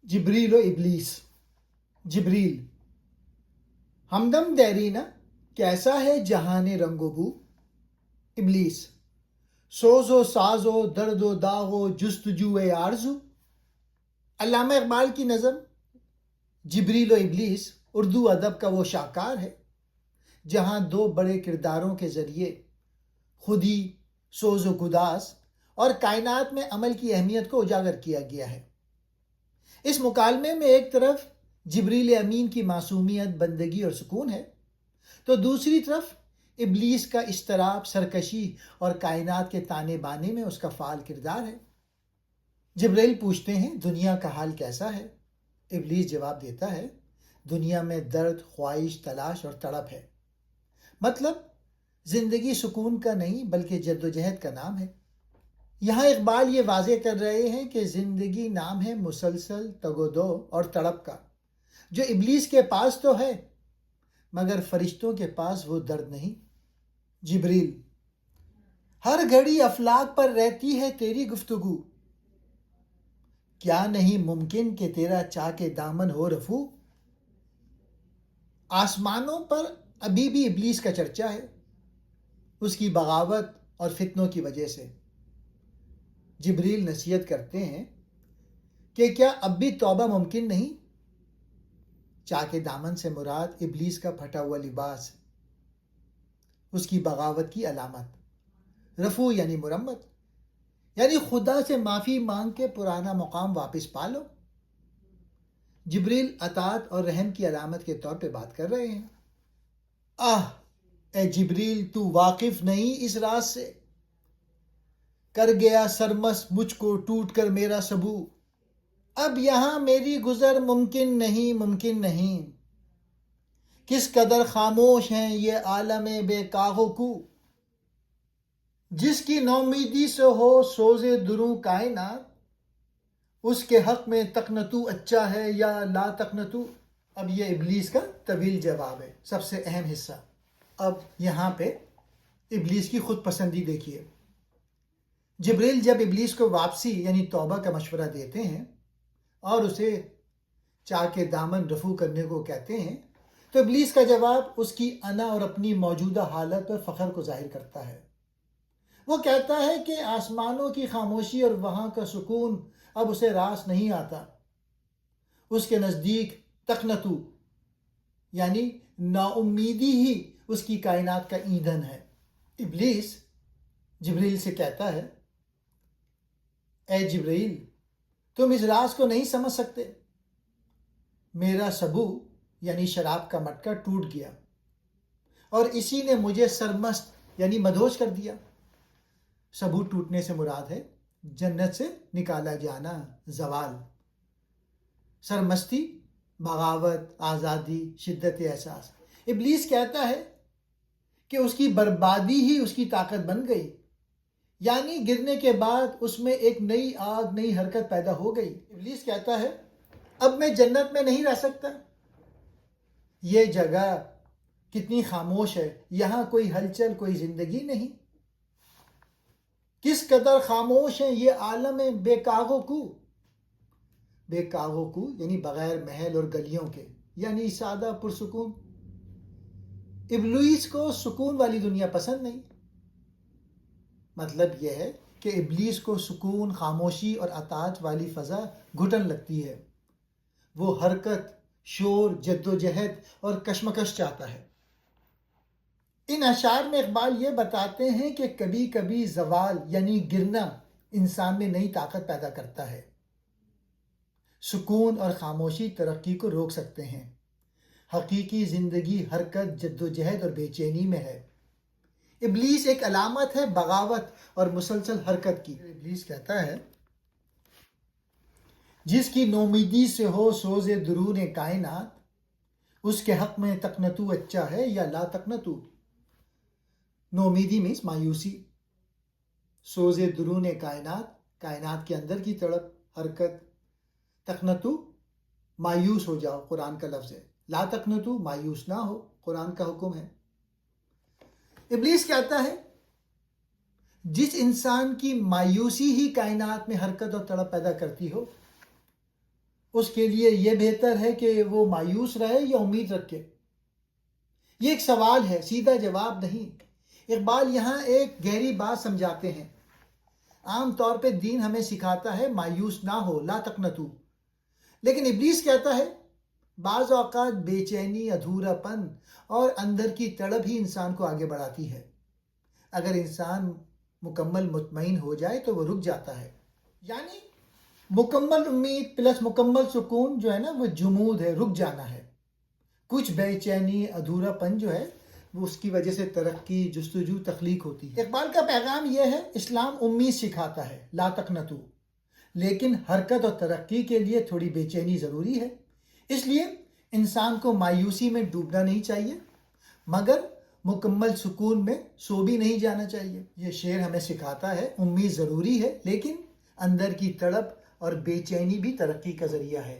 جبریل و ابلیس. جبریل: ہمدم دیرینہ کیسا ہے جہان رنگ و بو. ابلیس: سوز و ساز و درد و داغ و جستجو آرزو. علامہ اقبال کی نظم جبریل و ابلیس اردو ادب کا وہ شاہکار ہے جہاں دو بڑے کرداروں کے ذریعے خودی، سوز و گداز اور کائنات میں عمل کی اہمیت کو اجاگر کیا گیا ہے. اس مکالمے میں ایک طرف جبریل امین کی معصومیت، بندگی اور سکون ہے، تو دوسری طرف ابلیس کا اضطراب، سرکشی اور کائنات کے تانے بانے میں اس کا فعال کردار ہے. جبریل پوچھتے ہیں دنیا کا حال کیسا ہے؟ ابلیس جواب دیتا ہے دنیا میں درد، خواہش، تلاش اور تڑپ ہے. مطلب زندگی سکون کا نہیں بلکہ جد و جہد کا نام ہے. یہاں اقبال یہ واضح کر رہے ہیں کہ زندگی نام ہے مسلسل تگ و دو اور تڑپ کا، جو ابلیس کے پاس تو ہے مگر فرشتوں کے پاس وہ درد نہیں. جبریل: ہر گھڑی افلاک پر رہتی ہے تیری گفتگو، کیا نہیں ممکن کہ تیرا چاک دامن ہو رفو. آسمانوں پر ابھی بھی ابلیس کا چرچا ہے، اس کی بغاوت اور فتنوں کی وجہ سے. جبریل نصیحت کرتے ہیں کہ کیا اب بھی توبہ ممکن نہیں؟ چاک دامن سے مراد ابلیس کا پھٹا ہوا لباس، اس کی بغاوت کی علامت. رفو یعنی مرمت، یعنی خدا سے معافی مانگ کے پرانا مقام واپس پا لو. جبریل اطاعت اور رحم کی علامت کے طور پہ بات کر رہے ہیں. اے جبریل، تو واقف نہیں اس راز سے، کر گیا سرمست مجھ کو ٹوٹ کر میرا سبو. اب یہاں میری گزر ممکن نہیں، ممکن نہیں. کس قدر خاموش ہیں یہ عالم بے کاغ و کو، جس کی نومیدی سے ہو سوز دروں کائنات، اس کے حق میں تقنتو اچا ہے یا لا تقنتو. اب یہ ابلیس کا طویل جواب ہے، سب سے اہم حصہ. اب یہاں پہ ابلیس کی خود پسندی دیکھیے. جبریل جب ابلیس کو واپسی یعنی توبہ کا مشورہ دیتے ہیں اور اسے چاک دامن رفو کرنے کو کہتے ہیں تو ابلیس کا جواب اس کی انا اور اپنی موجودہ حالت پر فخر کو ظاہر کرتا ہے. وہ کہتا ہے کہ آسمانوں کی خاموشی اور وہاں کا سکون اب اسے راس نہیں آتا. اس کے نزدیک تقنتو یعنی نا امیدی ہی اس کی کائنات کا ایندھن ہے. ابلیس جبریل سے کہتا ہے اے جبریل، تم اس راز کو نہیں سمجھ سکتے. میرا سبو یعنی شراب کا مٹکا ٹوٹ گیا اور اسی نے مجھے سرمست یعنی مدہوش کر دیا. سبو ٹوٹنے سے مراد ہے جنت سے نکالا جانا، زوال. سرمستی، بغاوت، آزادی، شدت احساس. ابلیس کہتا ہے کہ اس کی بربادی ہی اس کی طاقت بن گئی، یعنی گرنے کے بعد اس میں ایک نئی آگ، نئی حرکت پیدا ہو گئی. ابلیس کہتا ہے اب میں جنت میں نہیں رہ سکتا، یہ جگہ کتنی خاموش ہے، یہاں کوئی ہلچل، کوئی زندگی نہیں. کس قدر خاموش ہیں یہ عالم بے کاغ و کو. بے کاغ و کو یعنی بغیر محل اور گلیوں کے، یعنی سادہ پرسکون. ابلیس کو سکون والی دنیا پسند نہیں. مطلب یہ ہے کہ ابلیس کو سکون، خاموشی اور اطاعت والی فضا گھٹن لگتی ہے. وہ حرکت، شور، جد و جہد اور کشمکش چاہتا ہے. ان اشعار میں اقبال یہ بتاتے ہیں کہ کبھی کبھی زوال یعنی گرنا انسان میں نئی طاقت پیدا کرتا ہے. سکون اور خاموشی ترقی کو روک سکتے ہیں. حقیقی زندگی حرکت، جد و جہد اور بے چینی میں ہے. ابلیس ایک علامت ہے بغاوت اور مسلسل حرکت کی. ابلیس کہتا ہے جس کی نومیدی سے ہو سوز درون کائنات، اس کے حق میں تقنتو اچا ہے یا لا تقنتو. نومیدی مینس مایوسی. سوز درون کائنات، کائنات کے اندر کی تڑپ، حرکت. تقنتو مایوس ہو جاؤ، قرآن کا لفظ ہے. لا تقنتو مایوس نہ ہو، قرآن کا حکم ہے. ابلیس کہتا ہے جس انسان کی مایوسی ہی کائنات میں حرکت اور تڑپ پیدا کرتی ہو، اس کے لیے یہ بہتر ہے کہ وہ مایوس رہے یا امید رکھے؟ یہ ایک سوال ہے، سیدھا جواب نہیں۔ اقبال یہاں ایک گہری بات سمجھاتے ہیں۔ عام طور پہ دین ہمیں سکھاتا ہے مایوس نہ ہو، لا تقنطو، لیکن ابلیس کہتا ہے بعض اوقات بے چینی، ادھورا پن اور اندر کی تڑپ ہی انسان کو آگے بڑھاتی ہے۔ اگر انسان مکمل مطمئن ہو جائے تو وہ رک جاتا ہے۔ یعنی مکمل امید پلس مکمل سکون جو ہے نا، وہ جمود ہے، رک جانا ہے۔ کچھ بے چینی، ادھورا پن جو ہے وہ اس کی وجہ سے ترقی، جستجو، تخلیق ہوتی ہے۔ اقبال کا پیغام یہ ہے، اسلام امید سکھاتا ہے، لا تقنطو، لیکن حرکت اور ترقی کے لیے تھوڑی بے چینی ضروری ہے۔ اس لیے انسان کو مایوسی میں ڈوبنا نہیں چاہیے، مگر مکمل سکون میں سو بھی نہیں جانا چاہیے۔ یہ شعر ہمیں سکھاتا ہے امید ضروری ہے، لیکن اندر کی تڑپ اور بے چینی بھی ترقی کا ذریعہ ہے۔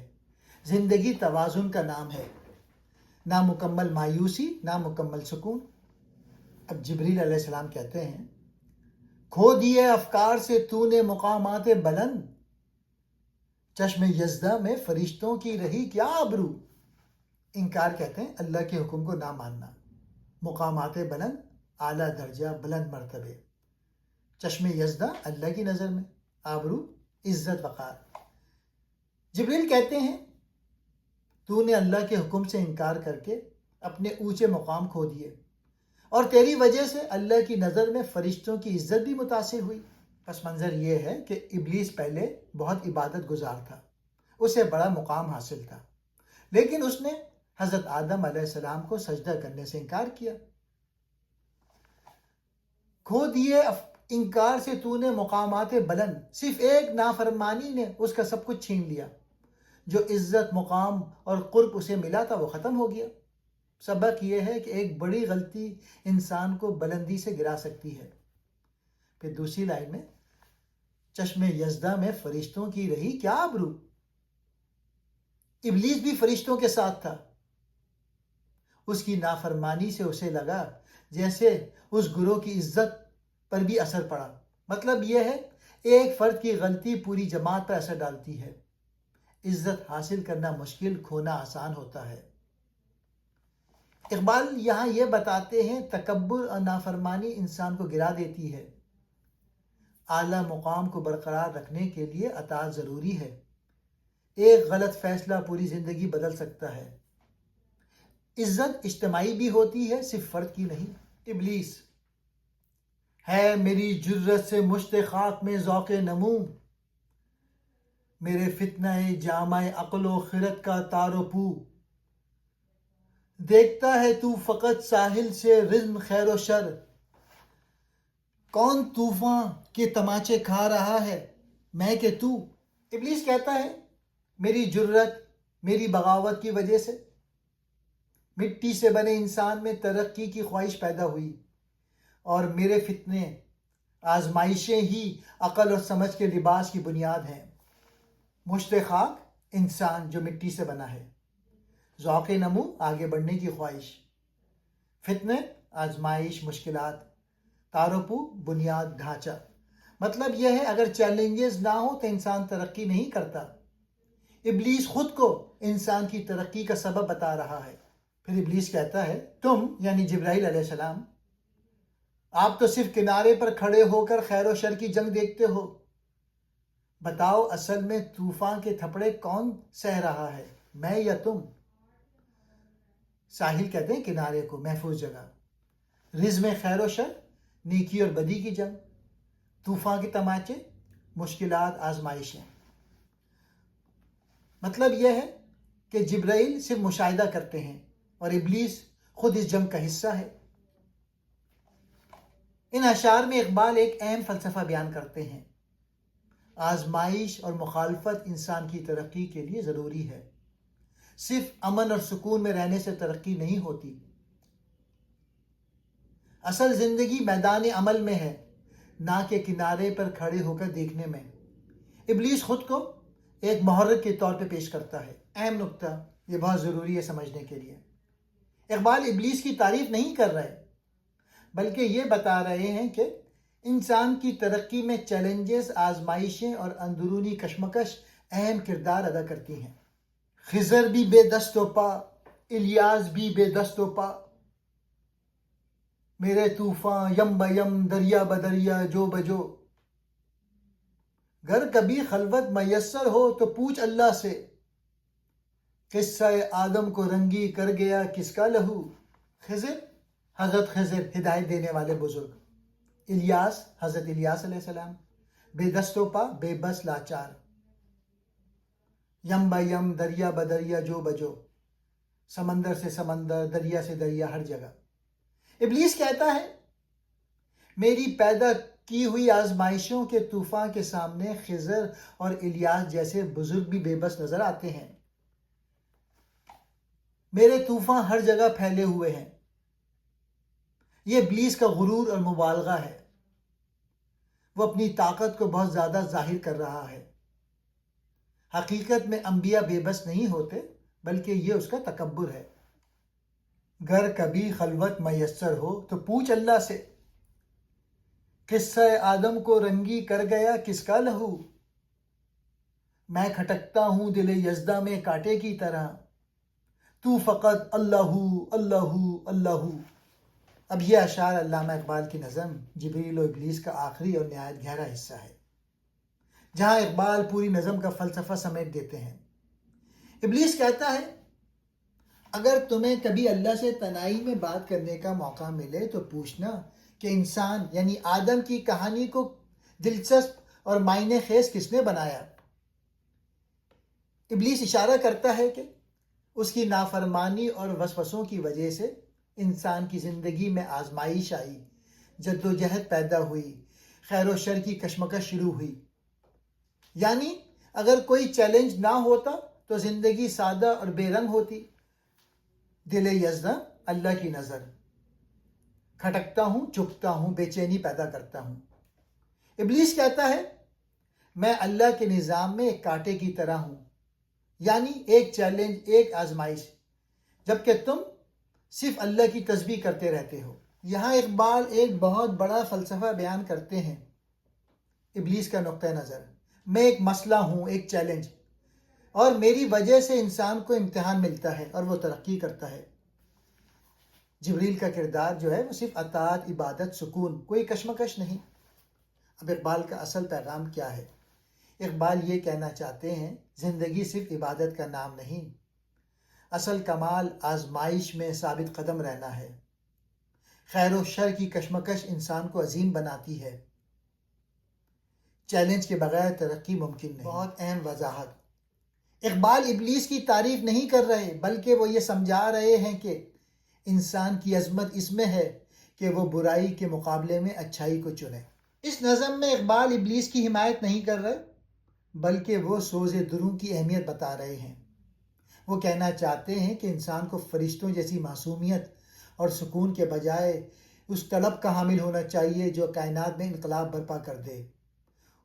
زندگی توازن کا نام ہے، نہ مکمل مایوسی، نہ مکمل سکون۔ اب جبریل علیہ السلام کہتے ہیں، کھو دیے افکار سے تو نے مقامات بلند، چشم یزدہ میں فرشتوں کی رہی کیا آبرو۔ انکار کہتے ہیں اللہ کے حکم کو نہ ماننا، مقامات بلند، اعلیٰ درجہ، بلند مرتبے، چشم یزدہ اللہ کی نظر میں، آبرو عزت وقار۔ جبریل کہتے ہیں تو نے اللہ کے حکم سے انکار کر کے اپنے اونچے مقام کھو دیے، اور تیری وجہ سے اللہ کی نظر میں فرشتوں کی عزت بھی متاثر ہوئی۔ پس منظر یہ ہے کہ ابلیس پہلے بہت عبادت گزار تھا، اسے بڑا مقام حاصل تھا، لیکن اس نے حضرت آدم علیہ السلام کو سجدہ کرنے سے انکار کیا۔ کھو دیے انکار سے تو نے مقامات بلند، صرف ایک نافرمانی نے اس کا سب کچھ چھین لیا۔ جو عزت، مقام اور قرب اسے ملا تھا وہ ختم ہو گیا۔ سبق یہ ہے کہ ایک بڑی غلطی انسان کو بلندی سے گرا سکتی ہے۔ پھر دوسری لائن میں، چشم یزدہ میں فرشتوں کی رہی کیا آبرو۔ ابلیس بھی فرشتوں کے ساتھ تھا، اس کی نافرمانی سے اسے لگا جیسے اس گروہ کی عزت پر بھی اثر پڑا۔ مطلب یہ ہے ایک فرد کی غلطی پوری جماعت پر اثر ڈالتی ہے۔ عزت حاصل کرنا مشکل، کھونا آسان ہوتا ہے۔ اقبال یہاں یہ بتاتے ہیں تکبر اور نافرمانی انسان کو گرا دیتی ہے۔ اعلیٰ مقام کو برقرار رکھنے کے لیے اطاعت ضروری ہے۔ ایک غلط فیصلہ پوری زندگی بدل سکتا ہے۔ عزت اجتماعی بھی ہوتی ہے، صرف فرد کی نہیں۔ ابلیس ہے میری جرت سے مشت خاک میں ذوق نمو، میرے فتنہ جامع عقل و خرد کا تار و پو، دیکھتا ہے تو فقط ساحل سے رزم خیر و شر، کون طوفان کے تماچے کھا رہا ہے میں کہ تو۔ ابلیس کہتا ہے میری جرت، میری بغاوت کی وجہ سے مٹی سے بنے انسان میں ترقی کی خواہش پیدا ہوئی، اور میرے فتنے، آزمائشیں ہی عقل اور سمجھ کے لباس کی بنیاد ہیں۔ مشت خاک انسان جو مٹی سے بنا ہے، ذوق نمو آگے بڑھنے کی خواہش، فتنے آزمائش مشکلات، تاروپو بنیاد ڈھانچہ۔ مطلب یہ ہے اگر چیلنجز نہ ہو تو انسان ترقی نہیں کرتا۔ ابلیس خود کو انسان کی ترقی کا سبب بتا رہا ہے۔ پھر ابلیس کہتا ہے تم یعنی جبرائیل علیہ السلام، آپ تو صرف کنارے پر کھڑے ہو کر خیر و شر کی جنگ دیکھتے ہو، بتاؤ اصل میں طوفان کے تھپڑے کون سہ رہا ہے، میں یا تم؟ ساحل کہتے ہیں کنارے کو، محفوظ جگہ، رزم خیر و شر نیکی اور بدی کی جنگ، طوفان کے تماچے مشکلات آزمائشیں۔ مطلب یہ ہے کہ جبرائیل صرف مشاہدہ کرتے ہیں اور ابلیس خود اس جنگ کا حصہ ہے۔ ان اشعار میں اقبال ایک اہم فلسفہ بیان کرتے ہیں۔ آزمائش اور مخالفت انسان کی ترقی کے لیے ضروری ہے۔ صرف امن اور سکون میں رہنے سے ترقی نہیں ہوتی۔ اصل زندگی میدان عمل میں ہے، نہ کہ کنارے پر کھڑے ہو کر دیکھنے میں۔ ابلیس خود کو ایک محرک کے طور پہ پیش کرتا ہے۔ اہم نکتہ، یہ بہت ضروری ہے سمجھنے کے لیے۔ اقبال ابلیس کی تعریف نہیں کر رہے، بلکہ یہ بتا رہے ہیں کہ انسان کی ترقی میں چیلنجز، آزمائشیں اور اندرونی کشمکش اہم کردار ادا کرتی ہیں۔ خضر بھی بے دست و پا، الیاس بھی بے دست و پا، میرے طوفان یم بیم دریا بدریا جو بجو۔ گر کبھی خلوت میسر ہو تو پوچھ اللہ سے، قصہ آدم کو رنگی کر گیا کس کا لہو۔ خضر، حضرت خضر ہدایت دینے والے بزرگ، الیاس حضرت الیاس علیہ السلام، بے دست و پا بے بس لاچار، یم یم دریا بدریا جو بجو، سمندر سے سمندر دریا سے دریا ہر جگہ۔ ابلیس کہتا ہے میری پیدا کی ہوئی آزمائشوں کے طوفان کے سامنے خضر اور الیاس جیسے بزرگ بھی بے بس نظر آتے ہیں۔ میرے طوفان ہر جگہ پھیلے ہوئے ہیں۔ یہ ابلیس کا غرور اور مبالغہ ہے۔ وہ اپنی طاقت کو بہت زیادہ ظاہر کر رہا ہے۔ حقیقت میں انبیاء بے بس نہیں ہوتے، بلکہ یہ اس کا تکبر ہے۔ گر کبھی خلوت میسر ہو تو پوچھ اللہ سے، قصہ آدم کو رنگی کر گیا کس کا لہو۔ میں کھٹکتا ہوں دل یزدہ میں کانٹے کی طرح، تو فقط اللہ اللہ اللہ۔ اب یہ اشعار علامہ اقبال کی نظم جبریل و ابلیس کا آخری اور نہایت گہرا حصہ ہے، جہاں اقبال پوری نظم کا فلسفہ سمیٹ دیتے ہیں۔ ابلیس کہتا ہے اگر تمہیں کبھی اللہ سے تنہائی میں بات کرنے کا موقع ملے تو پوچھنا کہ انسان یعنی آدم کی کہانی کو دلچسپ اور معنی خیز کس نے بنایا۔ ابلیس اشارہ کرتا ہے کہ اس کی نافرمانی اور وسوسوں کی وجہ سے انسان کی زندگی میں آزمائش آئی، جد و جہد پیدا ہوئی، خیر و شر کی کشمکش شروع ہوئی۔ یعنی اگر کوئی چیلنج نہ ہوتا تو زندگی سادہ اور بے رنگ ہوتی۔ دل یزدہ اللہ کی نظر، کھٹکتا ہوں چپتا ہوں بے چینی پیدا کرتا ہوں۔ ابلیس کہتا ہے میں اللہ کے نظام میں ایک کانٹے کی طرح ہوں، یعنی ایک چیلنج، ایک آزمائش، جبکہ تم صرف اللہ کی تسبیح کرتے رہتے ہو۔ یہاں اقبال ایک بہت بڑا فلسفہ بیان کرتے ہیں ابلیس کا نقطہ نظر۔ میں ایک مسئلہ ہوں، ایک چیلنج، اور میری وجہ سے انسان کو امتحان ملتا ہے اور وہ ترقی کرتا ہے۔ جبریل کا کردار جو ہے وہ صرف اطاعت، عبادت، سکون، کوئی کشمکش نہیں۔ اب اقبال کا اصل پیغام کیا ہے؟ اقبال یہ کہنا چاہتے ہیں زندگی صرف عبادت کا نام نہیں، اصل کمال آزمائش میں ثابت قدم رہنا ہے۔ خیر و شر کی کشمکش انسان کو عظیم بناتی ہے۔ چیلنج کے بغیر ترقی ممکن نہیں۔ بہت اہم وضاحت، اقبال ابلیس کی تعریف نہیں کر رہے، بلکہ وہ یہ سمجھا رہے ہیں کہ انسان کی عظمت اس میں ہے کہ وہ برائی کے مقابلے میں اچھائی کو چنے۔ اس نظم میں اقبال ابلیس کی حمایت نہیں کر رہے، بلکہ وہ سوز دروں کی اہمیت بتا رہے ہیں۔ وہ کہنا چاہتے ہیں کہ انسان کو فرشتوں جیسی معصومیت اور سکون کے بجائے اس طلب کا حامل ہونا چاہیے جو کائنات میں انقلاب برپا کر دے۔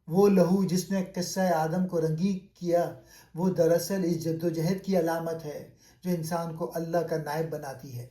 وہ لہو جس نے قصہ آدم کو رنگی کیا، وہ دراصل اس جدوجہد کی علامت ہے جو انسان کو اللہ کا نائب بناتی ہے۔